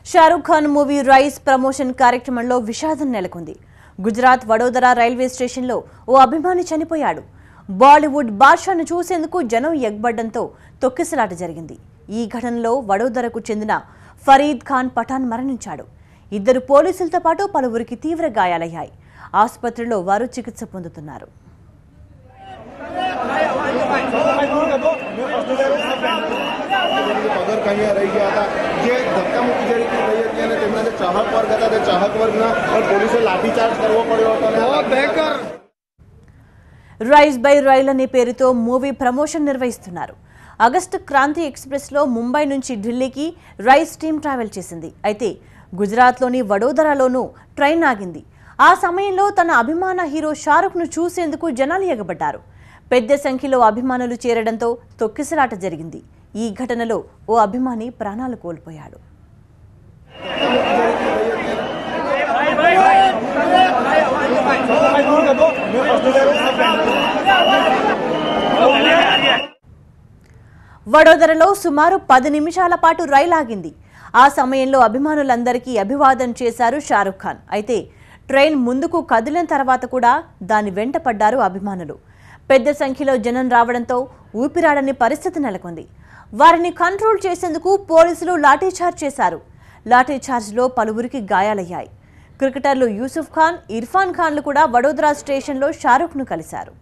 Shahrukh Khan movie rice promotion కార్యక్రమంలో విషాదం నెలకొంది. గుజరాత్ వడోదరా రైల్వే స్టేషన్లో ఓ అభిమాని చనిపోయాడు. బాలీవుడ్ బాద్షాను చూసేందుకు జనం ఎగబడ్డంతో తొక్కిసలాట జరిగింది. ఈ ఘటనలో వడోదరకు చెందిన ఫరీద్ ఖాన్ పఠాన్ మరణించాడు. ఇద్దరు పోలీసులతో పాటు పలువురికి తీవ్ర గాయాలయ్యాయి. ఆసుపత్రిలో వారు చికిత్స పొందుతున్నారు. अगर कहीं रह गया था ये धक्का मुक्की जड़ी थी भैया ने तेमना जे चाहक वर्ग था ते चाहक वर्ग ना और पुलिस लाठीचार्ज करवो पड्यो हतो ने बहुत भयंकर రైస్ బై రైల్ అనే పేరుతో మూవీ ప్రమోషన్ నిర్వహిస్తున్నారు. ఆగస్టు క్రాంతి ఎక్స్ప్రెస్ లో ముంబై నుంచి ఢిల్లీకి రైస్ టీమ్ ట్రావెల్ చేసింది. అయితే గుజరాత్లోని వడోదరాలోనూ ట్రైన్ ఆగింది. ఆ సమయంలో తన అభిమాన హీరో షారుఖ్ ను చూసేందుకు జనాలు ఎగబడ్డారు. పెద్ద సంఖ్యలో అభిమానులు చేరడంతో తొక్కిసలాట జరిగింది. ఈ ఘటనలో ఓ అభిమాని ప్రాణాలు కోల్పోయాడు. వడోదరలో సుమారు 10 నిమిషాల పాటు రైలు ఆగింది. ఆ సమయంలో అభిమానులందరికీ అభివాదం చేశారు షారుఖ్ ఖాన్. అయితే ట్రైన్ ముందుకు కదిలిన తర్వాత కూడా దాని వెంట పడ్డారు అభిమానులు. పెద్ద సంఖ్యలో జనం రావడంతో ఊపిరాడని పరిస్థితి నెలకొంది. వారిని కంట్రోల్ చేసేందుకు పోలీసులు లాఠీచార్జ్ చేశారు. లాఠీచార్జ్లో పలువురికి గాయాలయ్యాయి. క్రికెటర్లు యూసుఫ్ ఖాన్, ఇర్ఫాన్ ఖాన్లు కూడా వడోదరా స్టేషన్లో షారుఖ్ను కలిశారు.